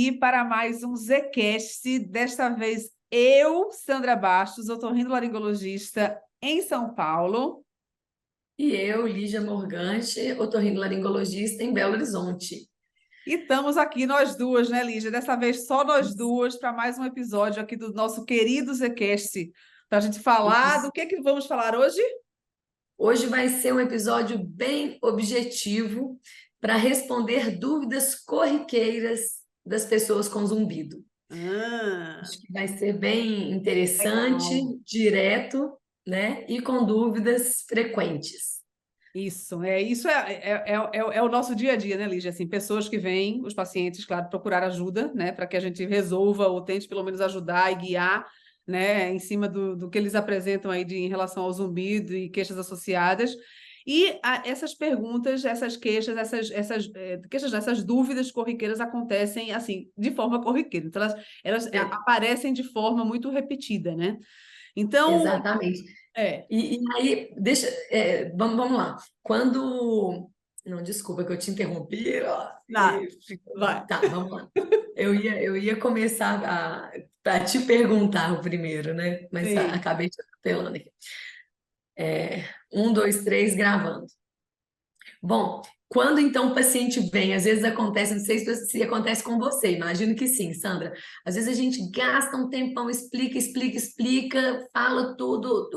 aqui para mais um Zcast. Desta vez eu, Sandra Bastos, otorrinolaringologista em São Paulo. E eu, Lígia Morgante, otorrinolaringologista em Belo Horizonte. E estamos aqui nós duas, né, Lígia? Dessa vez só nós duas para mais um episódio aqui do nosso querido Zcast, para a gente falar do que vamos falar hoje? Hoje vai ser um episódio bem objetivo para responder dúvidas corriqueiras das pessoas com zumbido. Acho que vai ser bem interessante, Legal. direto, né? E com dúvidas frequentes. Isso é o nosso dia a dia, né, Lígia? Assim, pessoas que vêm, os pacientes, claro, procurar ajuda, né, para que a gente resolva ou tente pelo menos ajudar e guiar, né, em cima do que eles apresentam aí em relação ao zumbido e queixas associadas. E essas perguntas, essas queixas, essas dúvidas corriqueiras acontecem assim, de forma corriqueira. Então, elas aparecem de forma muito repetida, né? Então, Exatamente. E aí, vamos lá. Quando. Não, desculpa que eu te interrompi. vai. Tá, vamos lá. Eu ia começar a te perguntar o primeiro, né? Mas Sim. acabei te atropelando aqui. 1, 2, 3, gravando. Bom, quando então o paciente vem, às vezes acontece, não sei se acontece com você, imagino que sim, Sandra. Às vezes a gente gasta um tempão, explica, fala tudo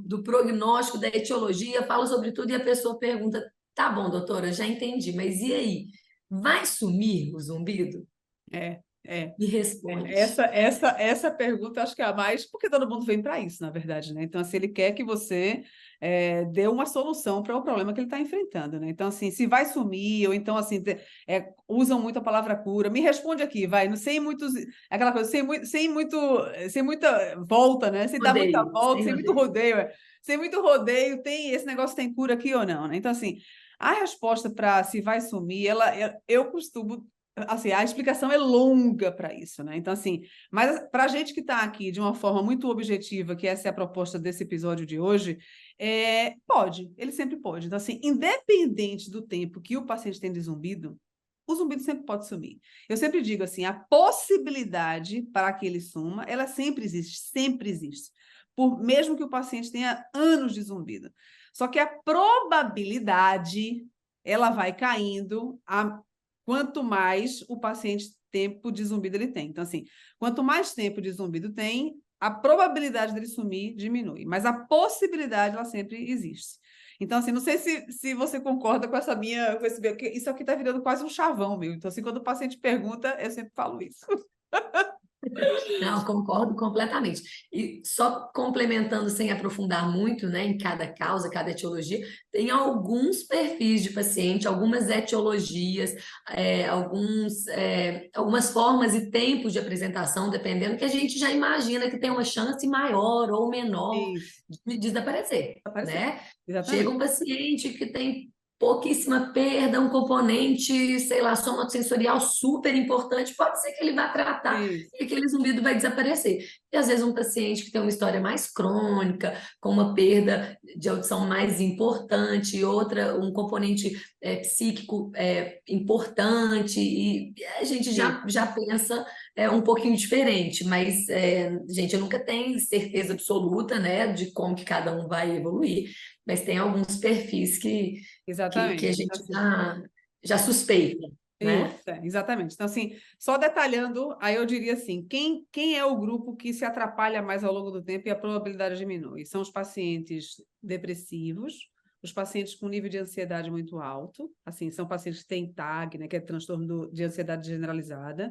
do prognóstico, da etiologia, fala sobre tudo e a pessoa pergunta: tá bom, doutora, já entendi, mas e aí? Vai sumir o zumbido? É, é. E responde. Essa pergunta acho que é a mais, porque todo mundo vem para isso, na verdade, né? Então, assim, ele quer que você dê uma solução para o problema que ele está enfrentando, né? Então, assim, se vai sumir, ou então, assim, usam muito a palavra cura. Me responde aqui, vai, não sem muitos, aquela coisa, sem muita volta, né? Sem dar muita Rodeio, volta, sem sem muito rodeio. rodeio, sem muito rodeio, esse negócio tem cura aqui ou não, né? Então, assim, a resposta para se vai sumir, eu costumo assim, a explicação é longa para isso, né? Então, assim, mas para a gente que está aqui de uma forma muito objetiva, que essa é a proposta desse episódio de hoje, pode, ele sempre pode. Então, assim, independente do tempo que o paciente tem de zumbido, o zumbido sempre pode sumir. Eu sempre digo assim, a possibilidade para que ele suma, ela sempre existe, sempre existe. Mesmo que o paciente tenha anos de zumbido. Só que a probabilidade, ela vai caindo quanto mais o paciente tempo de zumbido ele tem. Então, assim, quanto mais tempo de zumbido tem, a probabilidade dele sumir diminui, mas a possibilidade, ela sempre existe. Então, assim, não sei se você concorda com essa com isso aqui está virando quase um chavão, meu. Então, assim, quando o paciente pergunta, eu sempre falo isso. Não, concordo completamente. E só complementando sem aprofundar muito, né, em cada causa, cada etiologia, tem alguns perfis de paciente, algumas etiologias, algumas formas e tempos de apresentação, dependendo, que a gente já imagina que tem uma chance maior ou menor Isso. de desaparecer, Aparecer. né? Chega Exatamente. um paciente que tem pouquíssima perda, um componente, sei lá, somassensorial super importante, pode ser que ele vá tratar Isso. e aquele zumbido vai desaparecer. E às vezes um paciente que tem uma história mais crônica, com uma perda de audição mais importante, um componente psíquico importante, e a gente já pensa um pouquinho diferente, mas, gente, eu nunca tenho certeza absoluta, né, de como que cada um vai evoluir, mas tem alguns perfis que a Exatamente. Então, gente assim, já suspeita, né? isso, exatamente. Então, assim, só detalhando, aí eu diria assim, quem é o grupo que se atrapalha mais ao longo do tempo e a probabilidade diminui? São os pacientes depressivos, os pacientes com nível de ansiedade muito alto, assim, são pacientes que têm TAG, né, que é transtorno de ansiedade generalizada,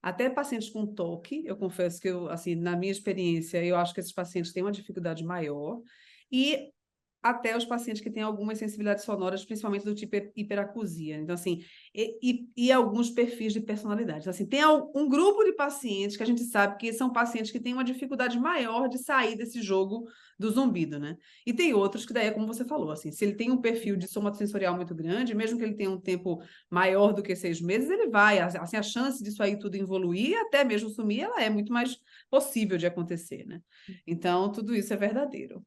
até pacientes com TOC, eu confesso que assim, na minha experiência, eu acho que esses pacientes têm uma dificuldade maior, e até os pacientes que têm algumas sensibilidades sonoras, principalmente do tipo hiperacusia. Então, assim, e alguns perfis de personalidade. Então, assim, tem um grupo de pacientes que a gente sabe que são pacientes que têm uma dificuldade maior de sair desse jogo do zumbido, né? E tem outros que daí é como você falou, assim, se ele tem um perfil de somatosensorial muito grande, mesmo que ele tenha um tempo maior do que 6 meses, ele vai, assim, a chance disso aí tudo evoluir, até mesmo sumir, ela é muito mais possível de acontecer, né? Então, tudo isso é verdadeiro.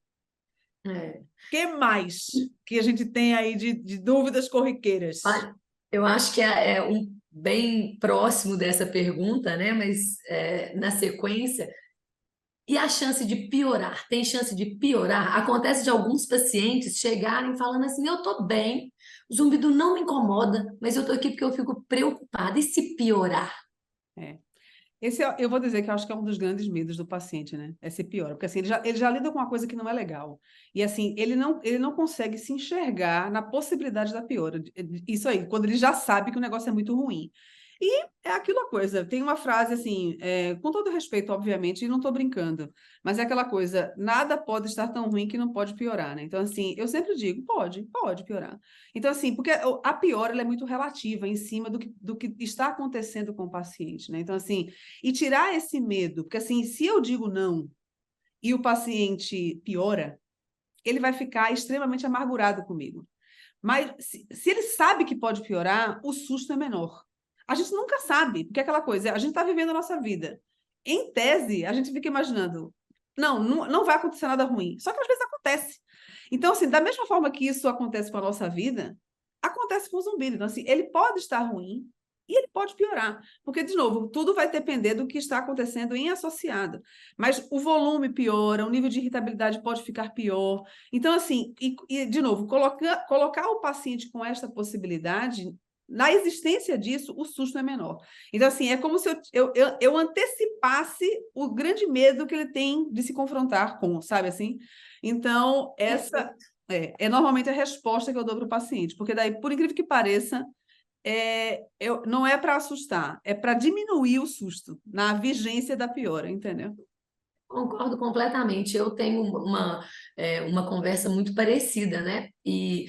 É. Que mais que a gente tem aí de dúvidas corriqueiras? Eu acho que bem próximo dessa pergunta, né? Mas na sequência. E a chance de piorar? Tem chance de piorar? Acontece de alguns pacientes chegarem falando assim: eu tô bem, o zumbido não me incomoda, mas eu tô aqui porque eu fico preocupada. E se piorar? É. Esse eu vou dizer que eu acho que é um dos grandes medos do paciente, né? É ser pior, porque assim, ele já lida com uma coisa que não é legal. E assim, ele não consegue se enxergar na possibilidade da piora. Isso aí, quando ele já sabe que o negócio é muito ruim. E é aquela coisa, tem uma frase assim, com todo respeito, obviamente, e não estou brincando, mas é aquela coisa, nada pode estar tão ruim que não pode piorar, né? Então, assim, eu sempre digo, pode piorar. Então, assim, porque a piora ela é muito relativa em cima do que está acontecendo com o paciente, né? Então, assim, e tirar esse medo, porque assim, se eu digo não e o paciente piora, ele vai ficar extremamente amargurado comigo. Mas se ele sabe que pode piorar, o susto é menor. A gente nunca sabe, porque é aquela coisa, a gente está vivendo a nossa vida. Em tese, a gente fica imaginando, não vai acontecer nada ruim. Só que às vezes acontece. Então, assim, da mesma forma que isso acontece com a nossa vida, acontece com o zumbi. Então, assim, ele pode estar ruim e ele pode piorar. Porque, de novo, tudo vai depender do que está acontecendo em associado. Mas o volume piora, o nível de irritabilidade pode ficar pior. Então, assim, de novo, colocar o paciente com esta possibilidade, na existência disso, o susto é menor. Então, assim, é como se eu antecipasse o grande medo que ele tem de se confrontar com, sabe assim? Então, essa é normalmente a resposta que eu dou para o paciente, porque daí, por incrível que pareça, não é para assustar, é para diminuir o susto na vigência da piora, entendeu? Concordo completamente. Eu tenho uma conversa muito parecida, né? E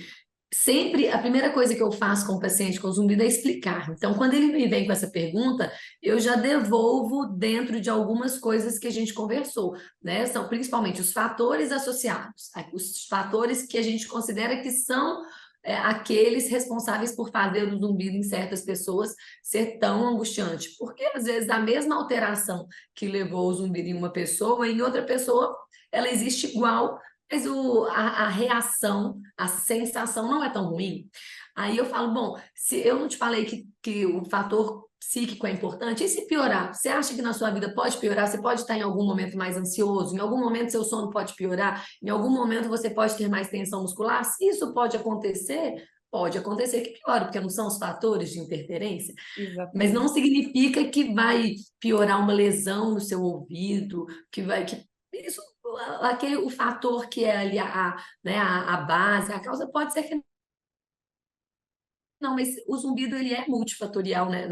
sempre a primeira coisa que eu faço com o paciente com zumbido é explicar. Então, quando ele me vem com essa pergunta, eu já devolvo dentro de algumas coisas que a gente conversou, né? São principalmente os fatores associados, os fatores que a gente considera que são aqueles responsáveis por fazer o zumbido em certas pessoas ser tão angustiante. Porque, às vezes, a mesma alteração que levou o zumbido em uma pessoa, em outra pessoa, ela existe igual, mas a reação, a sensação não é tão ruim. Aí eu falo, bom, se eu não te falei que o fator psíquico é importante, e se piorar? Você acha que na sua vida pode piorar? Você pode estar em algum momento mais ansioso, em algum momento seu sono pode piorar, em algum momento você pode ter mais tensão muscular? Se isso pode acontecer que piore, porque não são os fatores de interferência, mas Exatamente. não significa que vai piorar uma lesão no seu ouvido, que isso, o fator que é ali né, a base, a causa pode ser que não, mas o zumbido ele é multifatorial, né?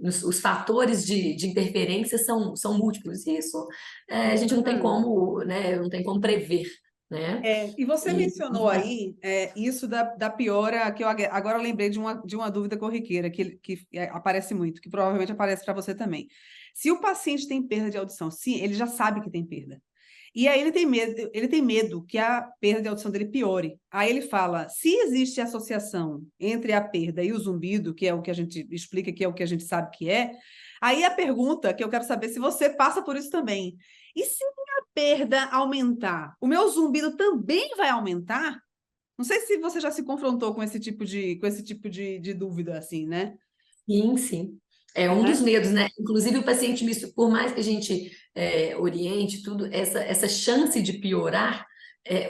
Os fatores de interferência são múltiplos. E isso a gente não tem Exatamente. como, né? Não tem como prever, né? E você E, mencionou aí isso da piora, que eu agora lembrei de uma dúvida corriqueira que aparece muito, que provavelmente aparece para você também. Se o paciente tem perda de audição, sim, ele já sabe que tem perda. E aí ele tem medo que a perda de audição dele piore. Aí ele fala: se existe associação entre a perda e o zumbido, que é o que a gente explica, que é o que a gente sabe que é, aí a pergunta que eu quero saber se você passa por isso também. E se minha perda aumentar, o meu zumbido também vai aumentar? Não sei se você já se confrontou com esse tipo de dúvida, assim, né? sim, sim. É um dos Né? medos, né? Inclusive o paciente misto, por mais que a gente oriente tudo, essa chance de piorar,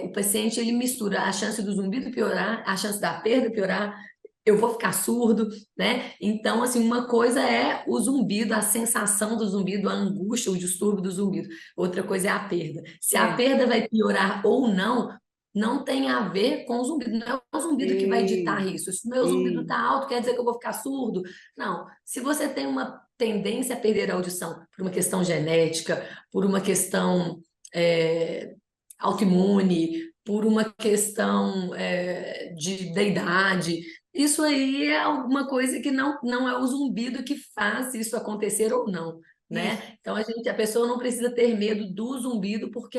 o paciente ele mistura a chance do zumbido piorar, a chance da perda piorar, eu vou ficar surdo, né? Então, assim, uma coisa é o zumbido, a sensação do zumbido, a angústia, o distúrbio do zumbido. Outra coisa é a perda. Se a É. perda vai piorar ou não, não tem a ver com o zumbido. Não é o zumbido que vai ditar Ei, isso. Se o meu zumbido ei, está alto, quer dizer que eu vou ficar surdo? Não. Se você tem uma tendência a perder a audição por uma questão genética, por uma questão é, autoimune, por uma questão da idade, isso aí é alguma coisa que não é o zumbido que faz isso acontecer ou não, isso. né? Então a pessoa não precisa ter medo do zumbido porque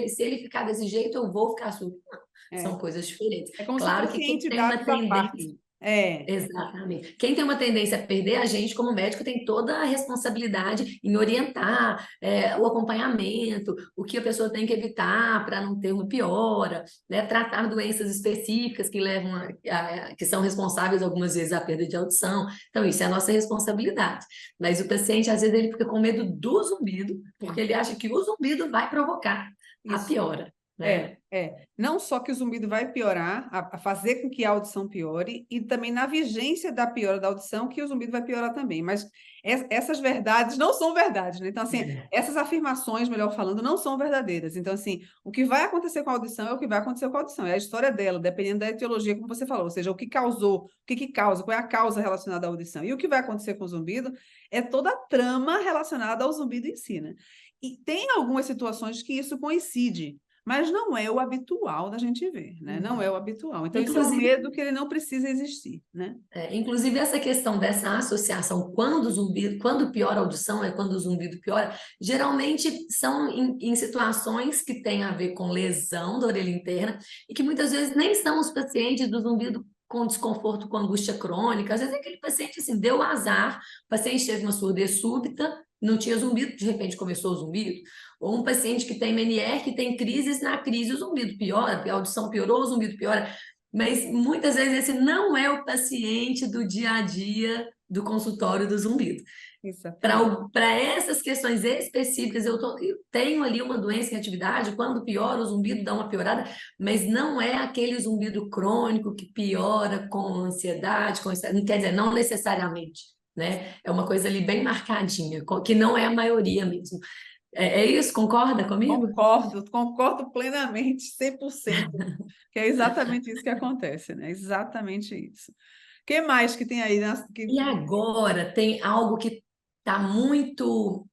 se ele ficar desse jeito eu vou ficar surdo. Não, É. são coisas diferentes. É como se o Claro que quem paciente tem uma dados à tendência parte. É, Exatamente. Quem tem uma tendência a perder, a gente, como médico, tem toda a responsabilidade em orientar o acompanhamento, o que a pessoa tem que evitar para não ter uma piora, né? Tratar doenças específicas que levam que são responsáveis algumas vezes à perda de audição. Então, isso é a nossa responsabilidade. Mas o paciente, às vezes, ele fica com medo do zumbido, porque ele acha que o zumbido vai provocar a isso. piora, né? Não só que o zumbido vai piorar, a fazer com que a audição piore, e também na vigência da piora da audição, que o zumbido vai piorar também. Mas essas verdades não são verdades, né? Então, assim, essas afirmações, melhor falando, não são verdadeiras. Então, assim, o que vai acontecer com a audição é o que vai acontecer com a audição, é a história dela, dependendo da etiologia, como você falou, ou seja, o que causou, o que causa, qual é a causa relacionada à audição. E o que vai acontecer com o zumbido é toda a trama relacionada ao zumbido em si, né? E tem algumas situações que isso coincide, mas não é o habitual da gente ver, né? Não é o habitual. Então, isso é um Inclusive, medo que ele não precisa existir, né? inclusive, essa questão dessa associação, quando piora a audição, é quando o zumbido piora, geralmente são em situações que têm a ver com lesão da orelha interna e que muitas vezes nem são os pacientes do zumbido com desconforto, com angústia crônica. Às vezes aquele paciente assim, deu azar, o paciente teve uma surdez súbita, não tinha zumbido, de repente começou o zumbido. Ou um paciente que tem MNR, que tem crises, na crise o zumbido piora, a audição piorou, o zumbido piora. Mas muitas vezes esse não é o paciente do dia a dia do consultório do zumbido. Exatamente. Para essas questões específicas, eu tenho ali uma doença em atividade, quando piora, o zumbido dá uma piorada, mas não é aquele zumbido crônico que piora com ansiedade, não quer dizer, não necessariamente, né? É uma coisa ali bem marcadinha, que não é a maioria mesmo. É isso? Concorda comigo? Concordo plenamente, 100%, que é exatamente isso que acontece, né? Exatamente isso. O que mais que tem aí? E agora tem algo que está muito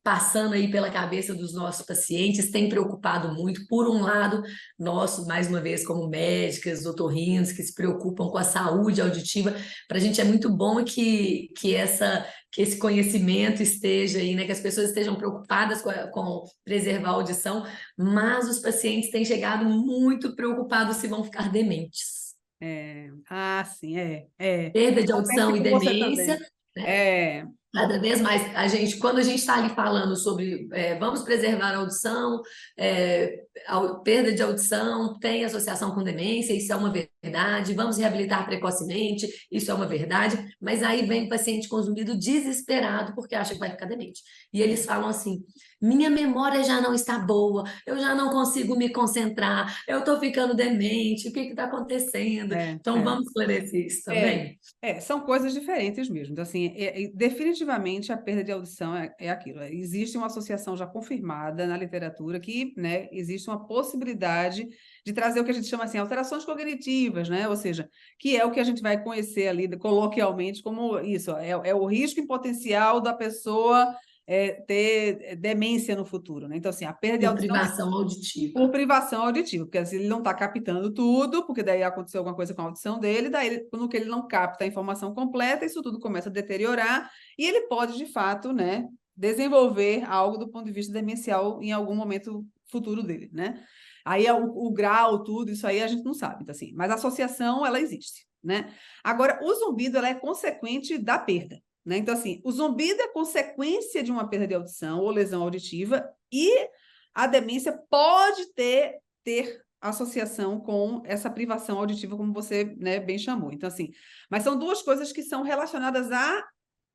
passando aí pela cabeça dos nossos pacientes, tem preocupado muito. Por um lado, nós, mais uma vez, como médicas, otorrinos, que se preocupam com a saúde auditiva, para a gente é muito bom que esse conhecimento esteja aí, né? Que as pessoas estejam preocupadas com preservar a audição, mas os pacientes têm chegado muito preocupados se vão ficar dementes. Sim, Perda de Eu penso audição e com você demência, também. né? É, Cada vez mais, quando a gente está ali falando sobre vamos preservar a audição, perda de audição tem associação com demência, isso é uma verdade, vamos reabilitar precocemente, isso é uma verdade, mas aí vem o paciente com zumbido desesperado porque acha que vai ficar demente. E eles falam assim: minha memória já não está boa, eu já não consigo me concentrar, eu estou ficando demente, o que está acontecendo? é, Então é. vamos esclarecer isso É, também. são coisas diferentes mesmo. Então, assim, definitivamente a perda de audição é aquilo. Existe uma associação já confirmada na literatura que, né, existe uma possibilidade de trazer o que a gente chama assim, alterações cognitivas, né? Ou seja, que é o que a gente vai conhecer ali coloquialmente como isso, é o risco em potencial da pessoa ter demência no futuro, né? Então, assim, a perda de Por audição privação auditiva. por privação auditiva, porque assim, ele não está captando tudo, porque daí aconteceu alguma coisa com a audição dele, daí no que ele não capta a informação completa, isso tudo começa a deteriorar, e ele pode, de fato, né, desenvolver algo do ponto de vista demencial em algum momento futuro dele, né? Aí o grau, tudo, isso aí a gente não sabe, então, assim, mas a associação, ela existe, né? Agora, o zumbido, ela é consequente da perda, né? Então, assim, o zumbido é consequência de uma perda de audição ou lesão auditiva, e a demência pode ter associação com essa privação auditiva, como você, né, bem chamou. Então, assim, mas são duas coisas que são relacionadas à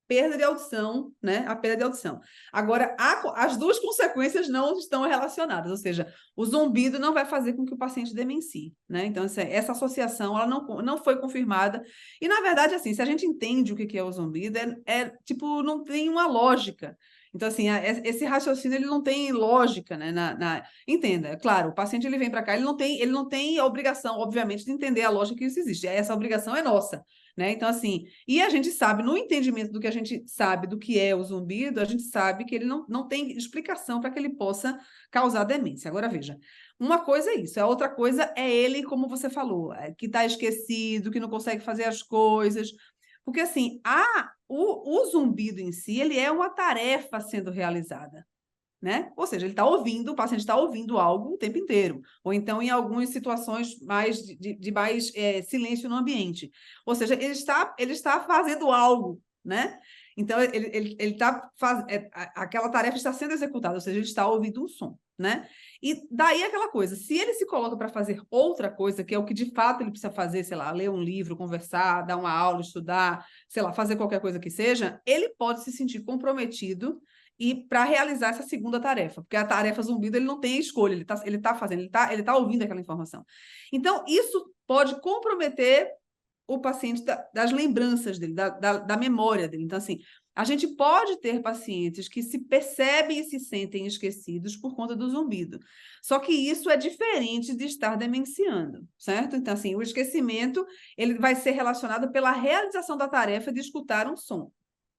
perda de audição, né? A perda de audição. Agora, as duas consequências não estão relacionadas, ou seja, o zumbido não vai fazer com que o paciente demencie, né? Então, essa associação, ela não foi confirmada. E, na verdade, assim, se a gente entende o que é o zumbido, tipo, não tem uma lógica. Então, assim, esse raciocínio, ele não tem lógica, né? Entenda, claro, o paciente, ele vem para cá, ele não tem a obrigação, obviamente, de entender a lógica que isso existe. Essa obrigação é nossa, né? Então, assim, e a gente sabe, no entendimento do que a gente sabe do que é o zumbido, a gente sabe que ele não tem explicação para que ele possa causar demência. Agora, veja, uma coisa é isso, a outra coisa é ele, como você falou, que está esquecido, que não consegue fazer as coisas. Porque, assim, o zumbido em si, ele é uma tarefa sendo realizada. né? Ou seja, ele está ouvindo, o paciente está ouvindo algo o tempo inteiro, ou então em algumas situações mais de mais silêncio no ambiente. Ou seja, ele está fazendo algo, né? Então, ele está aquela tarefa está sendo executada, ou seja, ele está ouvindo um som, né? E daí aquela coisa, se ele se coloca para fazer outra coisa, que é o que de fato ele precisa fazer, sei lá, ler um livro, conversar, dar uma aula, estudar, sei lá, fazer qualquer coisa que seja, ele pode se sentir comprometido e para realizar essa segunda tarefa, porque a tarefa zumbido ele não tem escolha, ele tá fazendo, ele tá ouvindo aquela informação. Então, isso pode comprometer o paciente das lembranças dele, da memória dele. Então, assim, a gente pode ter pacientes que se percebem e se sentem esquecidos por conta do zumbido. Só que isso é diferente de estar demenciando, certo? Então, assim, o esquecimento ele vai ser relacionado pela realização da tarefa de escutar um som,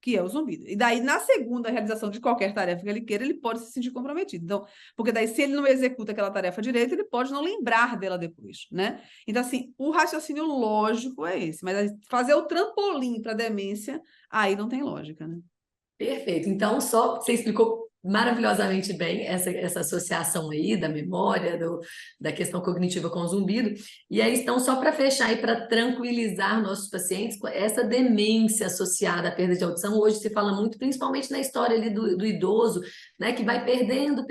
que é o zumbido. E daí, na segunda realização de qualquer tarefa que ele queira, ele pode se sentir comprometido. Então, porque daí, se ele não executa aquela tarefa direito, ele pode não lembrar dela depois, né? Então, assim, o raciocínio lógico é esse, mas fazer o trampolim para demência, aí não tem lógica, né? Perfeito. Então, só você explicou maravilhosamente bem essa associação aí da memória, da questão cognitiva com o zumbido. E aí, então, só para fechar e para tranquilizar nossos pacientes, essa demência associada à perda de audição, hoje se fala muito, principalmente na história ali do idoso, né, que vai perdendo,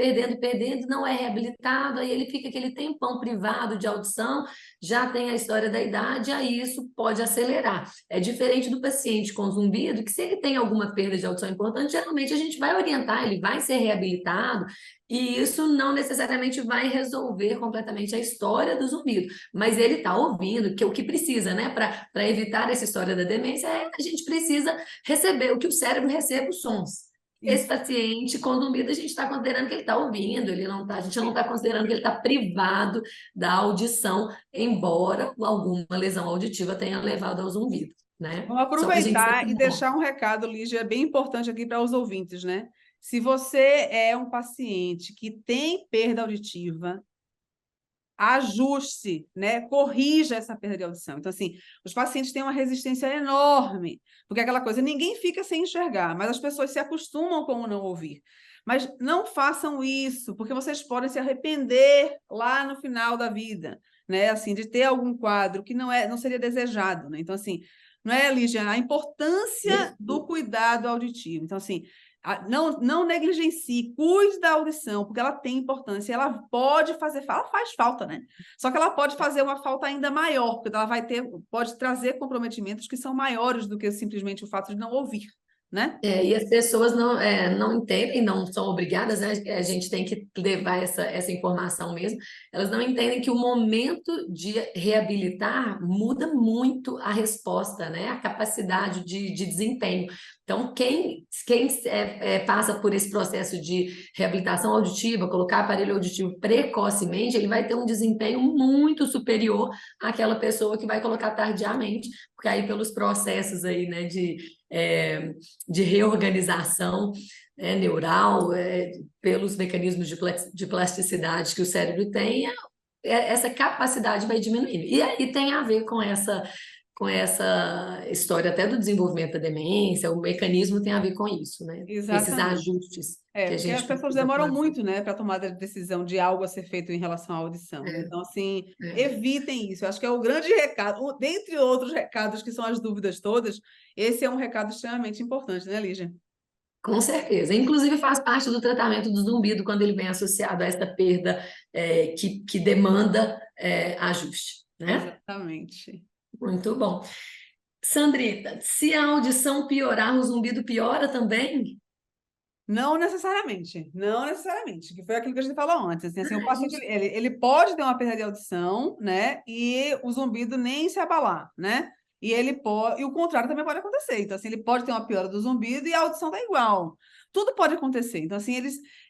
não é reabilitado, aí ele fica aquele tempão privado de audição, já tem a história da idade, aí isso pode acelerar. É diferente do paciente com zumbido, que se ele tem alguma perda de audição importante, geralmente a gente vai orientar, ele vai ser reabilitado, e isso não necessariamente vai resolver completamente a história do zumbido, mas ele está ouvindo, que o que precisa, né, para evitar essa história da demência, a gente precisa receber, o que o cérebro recebe os sons. Esse paciente com zumbido, a gente está considerando que ele está ouvindo, a gente não está considerando que ele está privado da audição, embora alguma lesão auditiva tenha levado ao zumbido, né? Vamos Só para a gente aproveitar e separar. deixar um recado, Lígia, bem importante aqui para os ouvintes, né? Se você é um paciente que tem perda auditiva, ajuste, né? Corrija essa perda de audição. Então, assim, os pacientes têm uma resistência enorme, porque é aquela coisa, ninguém fica sem enxergar, mas as pessoas se acostumam com o não ouvir. Mas não façam isso, porque vocês podem se arrepender lá no final da vida, né? Assim, de ter algum quadro que não seria desejado, né? Então, assim, não é, Lígia, a importância do cuidado auditivo. Então, assim, não negligencie, cuide da audição, porque ela tem importância, ela pode fazer, ela faz falta, né? Só que ela pode fazer uma falta ainda maior, porque ela pode trazer comprometimentos que são maiores do que simplesmente o fato de não ouvir, né? E as pessoas não entendem, não são obrigadas, né? A gente tem que levar essa informação mesmo. Elas não entendem que o momento de reabilitar muda muito a resposta, né? A capacidade de desempenho. Então, quem passa por esse processo de reabilitação auditiva, colocar aparelho auditivo precocemente, ele vai ter um desempenho muito superior àquela pessoa que vai colocar tardiamente, porque aí pelos processos aí, né, de reorganização, neural, pelos mecanismos de plasticidade que o cérebro tem, essa capacidade vai diminuindo. E aí tem a ver com essa história até do desenvolvimento da demência, o mecanismo tem a ver com isso, né? Esses Exatamente. ajustes que a Porque as gente pessoas precisa demoram fazer. muito, né, para tomar a decisão de algo a ser feito em relação à audição. É, Então, assim, é. evitem isso. Eu acho que é o grande recado, dentre outros recados que são as dúvidas todas, esse é um recado extremamente importante, né, Lígia? Com certeza. Inclusive faz parte do tratamento do zumbido quando ele vem associado a essa perda que demanda ajuste, né? Exatamente. Muito bom. Sandrita, se a audição piorar, o zumbido piora também? Não necessariamente, que foi aquilo que a gente falou antes. Assim, o A paciente gente ele pode ter uma perda de audição, né? E o zumbido nem se abalar, né? E ele pode, e o contrário também pode acontecer. Então, assim, ele pode ter uma piora do zumbido e a audição tá igual. Tudo pode acontecer. Então, assim,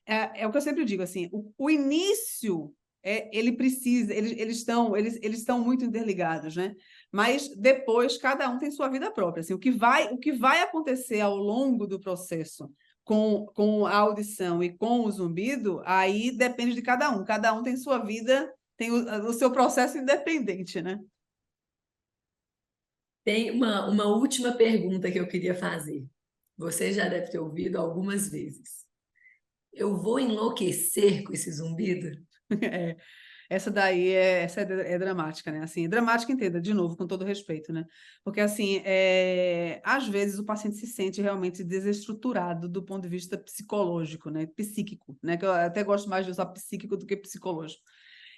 é o que eu sempre digo, assim, o início ele precisa, eles estão muito interligados, né? Mas depois cada um tem sua vida própria. Assim, o que vai acontecer ao longo do processo com a audição e com o zumbido, aí depende de cada um. Cada um tem sua vida, tem o seu processo independente, né? tem uma última pergunta que eu queria fazer. Você já deve ter ouvido algumas vezes. Eu vou enlouquecer com esse zumbido? É, essa é dramática, né? Assim, dramática, entenda, de novo, com todo respeito, né? Porque, assim, às vezes o paciente se sente realmente desestruturado do ponto de vista psicológico, né? Psíquico, né? Que eu até gosto mais de usar psíquico do que psicológico.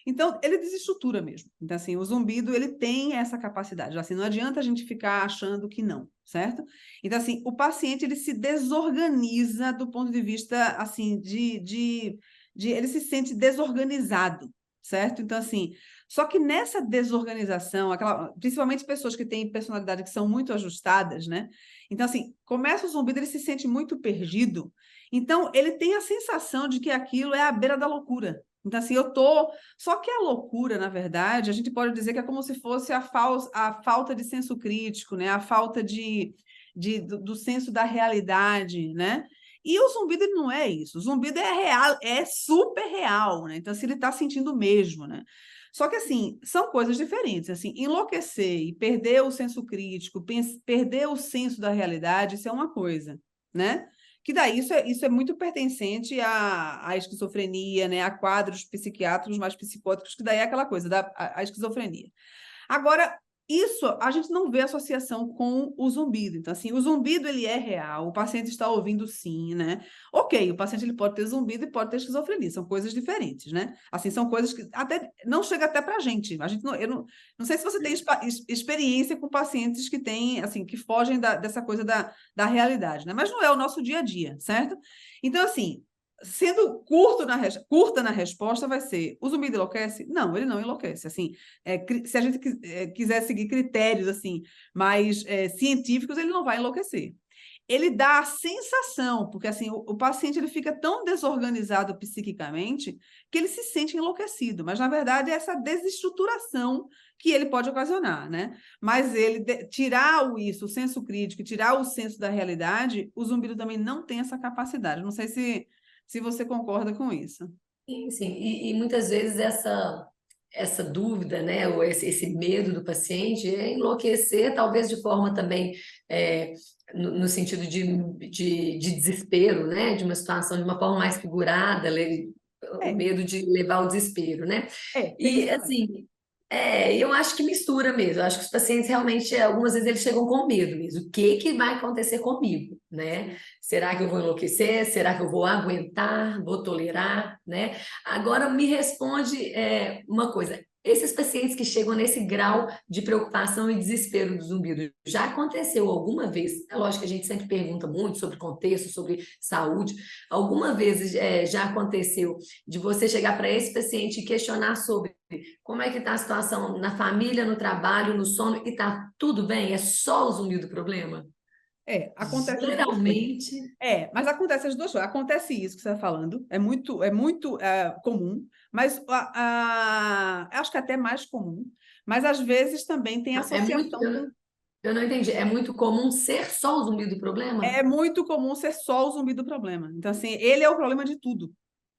Então, ele desestrutura mesmo. Então, assim, o zumbido, ele tem essa capacidade. Assim, não adianta a gente ficar achando que não, certo? Então, assim, o paciente, ele se desorganiza do ponto de vista, assim, ele se sente desorganizado, certo? Então, assim, só que nessa desorganização, principalmente pessoas que têm personalidade que são muito ajustadas, né? Então, assim, começa o zumbido, ele se sente muito perdido. Então, ele tem a sensação de que aquilo é a beira da loucura. Então, assim, só que a loucura, na verdade, a gente pode dizer que é como se fosse a falta de senso crítico, né? A falta do senso da realidade, né? E o zumbido ele não é isso. O zumbido é real, é super real, né? Então, assim, ele está sentindo mesmo, né? Só que, assim, são coisas diferentes. Assim, enlouquecer e perder o senso crítico, perder o senso da realidade, isso é uma coisa, né? Que daí isso é muito pertencente à esquizofrenia, né? A quadros psiquiátricos mais psicóticos, que daí é aquela coisa a esquizofrenia. Agora, isso a gente não vê associação com o zumbido. Então, assim, o zumbido ele é real, o paciente está ouvindo sim, né? Ok, o paciente ele pode ter zumbido e pode ter esquizofrenia, são coisas diferentes, né? Assim, são coisas que até não chega até para a gente. Eu não sei se você tem experiência com pacientes que têm, assim, que fogem dessa coisa da realidade, né? Mas não é o nosso dia a dia, certo? Então, assim, sendo curta na resposta, vai ser: o zumbido enlouquece? Não, ele não enlouquece. Assim, se a gente quiser seguir critérios assim mais científicos, ele não vai enlouquecer. Ele dá a sensação, porque assim o paciente ele fica tão desorganizado psiquicamente que ele se sente enlouquecido, mas na verdade é essa desestruturação que ele pode ocasionar, né? Mas tirar o senso crítico, tirar o senso da realidade, o zumbido também não tem essa capacidade. Não sei se você concorda com isso. Sim, sim. E muitas vezes essa dúvida, né, ou esse medo do paciente é enlouquecer, talvez de forma também, é, no sentido de desespero, né, de uma situação de uma forma mais figurada, o É, medo de levar ao desespero, né? tem E, isso também. assim, eu acho que mistura mesmo. Eu acho que os pacientes realmente, algumas vezes, eles chegam com medo mesmo. O que que vai acontecer comigo, né? Sim. Será que eu vou enlouquecer? Será que eu vou aguentar? Vou tolerar, né? Agora, me responde uma coisa. Esses pacientes que chegam nesse grau de preocupação e desespero do zumbido, já aconteceu alguma vez? É lógico que a gente sempre pergunta muito sobre contexto, sobre saúde. Alguma vez já aconteceu de você chegar para esse paciente e questionar sobre como é que está a situação na família, no trabalho, no sono, e está tudo bem? É só o zumbido do problema? Acontece as duas coisas. Geralmente, Mas acontece as duas coisas. Acontece isso que você está falando, é muito comum, mas acho que até mais comum, mas às vezes também tem é muito, associação com. eu não entendi, é muito comum ser só o zumbido do problema? É muito comum ser só o zumbido do problema. Então, assim, ele é o problema de tudo.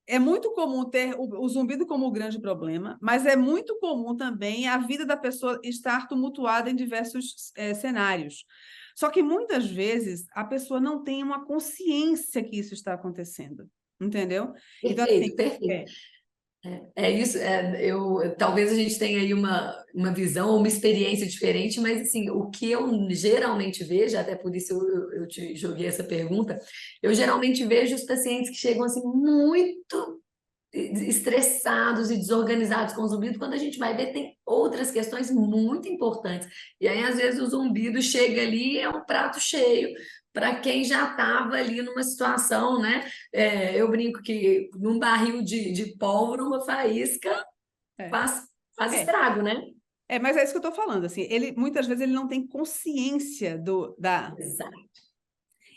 É muito comum ter o zumbido como o grande problema, mas é muito comum também a vida da pessoa estar tumultuada em diversos cenários. Só que muitas vezes a pessoa não tem uma consciência que isso está acontecendo, entendeu? Então, assim, Perfeito, perfeito. é, É isso, talvez a gente tenha aí uma visão, uma experiência diferente, mas assim, o que eu geralmente vejo, até por isso eu te joguei essa pergunta, eu geralmente vejo os pacientes que chegam assim muito estressados e desorganizados com o zumbido, quando a gente vai ver, tem outras questões muito importantes. E aí, às vezes, o zumbido chega ali e é um prato cheio para quem já estava ali numa situação, né? Eu brinco que num barril de pólvora, uma faísca é, faz é. estrago, né? Mas é isso que eu estou falando. Assim, muitas vezes ele não tem consciência da. Exato.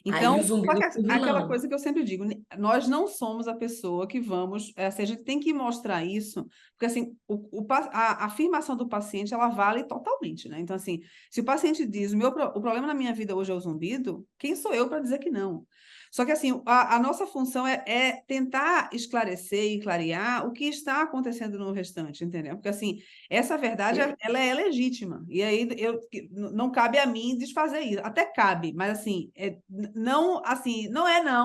Aí o Então, só zumbido que do aquela vilão. coisa que eu sempre digo, nós não somos a pessoa que vamos, assim, a gente tem que mostrar isso, porque assim, a afirmação do paciente, ela vale totalmente, né? Então, assim, se o paciente diz, o problema na minha vida hoje é o zumbido, quem sou eu para dizer que não? Só que, assim, a nossa função é tentar esclarecer e clarear o que está acontecendo no restante, entendeu? Porque, assim, essa verdade, ela é legítima. E aí, não cabe a mim desfazer isso. Até cabe, mas, assim, não.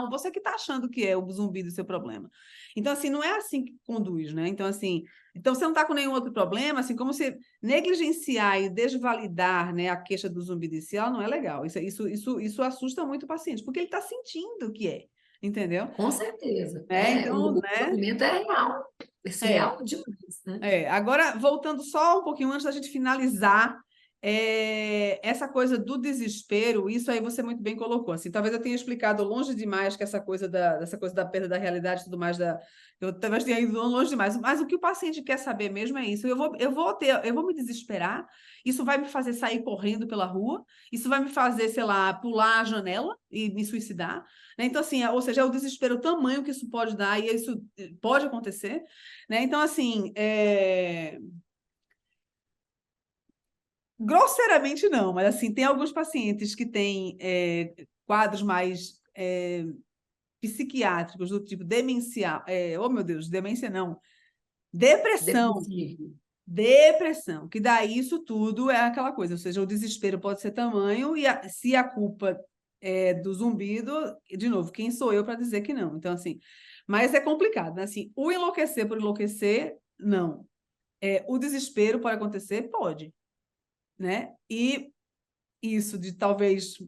Você que está achando que é o zumbido o seu problema. Então, assim, não é assim que conduz, né? Então, assim, você não está com nenhum outro problema, assim, como se negligenciar e desvalidar, né, a queixa do zumbido inicial não é legal. Isso assusta muito o paciente, porque ele está sentindo que é, entendeu? Com certeza. Então, O né? sofrimento é real. É É, surreal demais, né? Agora, voltando só um pouquinho antes da gente finalizar, essa coisa do desespero, isso aí você muito bem colocou. Assim, talvez eu tenha explicado longe demais que essa coisa dessa coisa da perda da realidade e tudo mais, eu talvez tenha ido longe demais, mas o que o paciente quer saber mesmo é isso. Eu vou me desesperar, isso vai me fazer sair correndo pela rua, isso vai me fazer, sei lá, pular a janela e me suicidar, né? Então, assim, ou seja, é o desespero, o tamanho que isso pode dar, e isso pode acontecer, né? Então, assim, grosseiramente não, mas assim, tem alguns pacientes que têm quadros mais psiquiátricos, do tipo demencial, oh meu Deus, demência não, depressão, Depressivo. depressão, que daí isso tudo é aquela coisa, ou seja, o desespero pode ser tamanho, e se a culpa é do zumbido, de novo, quem sou eu para dizer que não? Então, assim, mas é complicado, né? Assim, o enlouquecer por enlouquecer, não. O desespero pode acontecer? Pode, né? E isso de talvez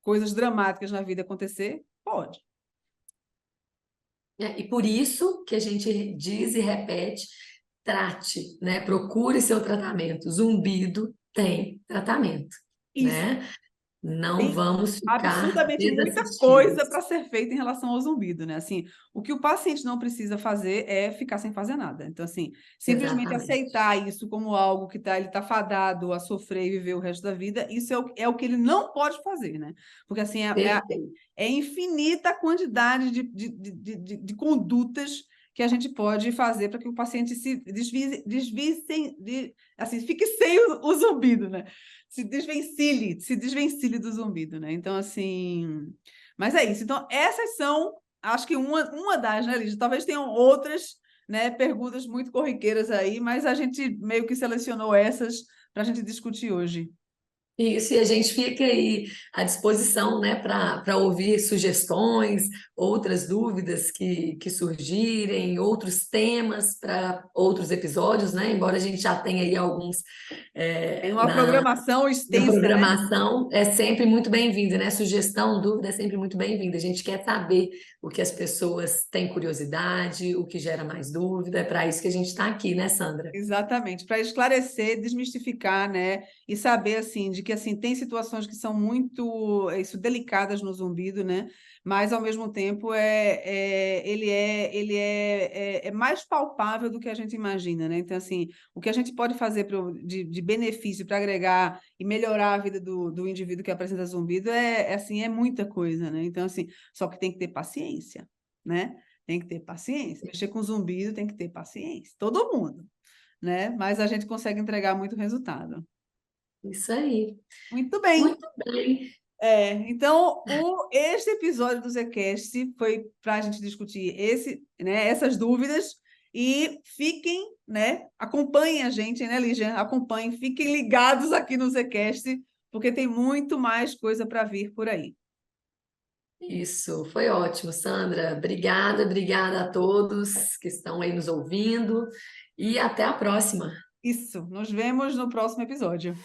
coisas dramáticas na vida acontecer? Pode. E por isso que a gente diz e repete, trate, né? Procure seu tratamento. Zumbido tem tratamento, Isso. né? Não Tem vamos ficar absurdamente muita desassistidos. coisa para ser feita em relação ao zumbido, né? Assim, o que o paciente não precisa fazer é ficar sem fazer nada. Então, assim, simplesmente Exatamente. aceitar isso como algo que ele tá fadado a sofrer e viver o resto da vida, isso é o que ele não pode fazer, né? Porque, assim, Perfeito. é infinita a quantidade de condutas que a gente pode fazer para que o paciente se assim, fique sem o zumbido, né? Se desvencilhe do zumbido, né? Então, assim... Mas é isso. Então, essas são, acho que uma das, né, Lígia? Talvez tenham outras, né, perguntas muito corriqueiras aí, mas a gente meio que selecionou essas para a gente discutir hoje. Isso, e a gente fica aí à disposição, né, para ouvir sugestões, outras dúvidas que surgirem, outros temas para outros episódios, né? Embora a gente já tenha aí alguns Tem uma na programação na extensa, né? programação, é sempre muito bem-vinda, né? Sugestão, dúvida é sempre muito bem-vinda. A gente quer saber o que as pessoas têm curiosidade, o que gera mais dúvida, é para isso que a gente está aqui, né, Sandra? Exatamente, para esclarecer, desmistificar, né? E saber assim de que assim tem situações que são muito delicadas no zumbido, né? Mas ao mesmo tempo ele é mais palpável do que a gente imagina, né? Então assim, o que a gente pode fazer de benefício para agregar e melhorar a vida do indivíduo que apresenta zumbido é muita coisa, né? Então assim, só que tem que ter paciência, né? Tem que ter paciência. Mexer com zumbido tem que ter paciência. Todo mundo, né? Mas a gente consegue entregar muito resultado. Isso aí. Muito bem. Muito bem. Então, este episódio do Zcast foi para a gente discutir essas dúvidas e fiquem, né? Acompanhem a gente, né, Lígia? Acompanhem, fiquem ligados aqui no Zcast, porque tem muito mais coisa para vir por aí. Isso, foi ótimo, Sandra. Obrigada, obrigada a todos que estão aí nos ouvindo e até a próxima. Isso, nos vemos no próximo episódio.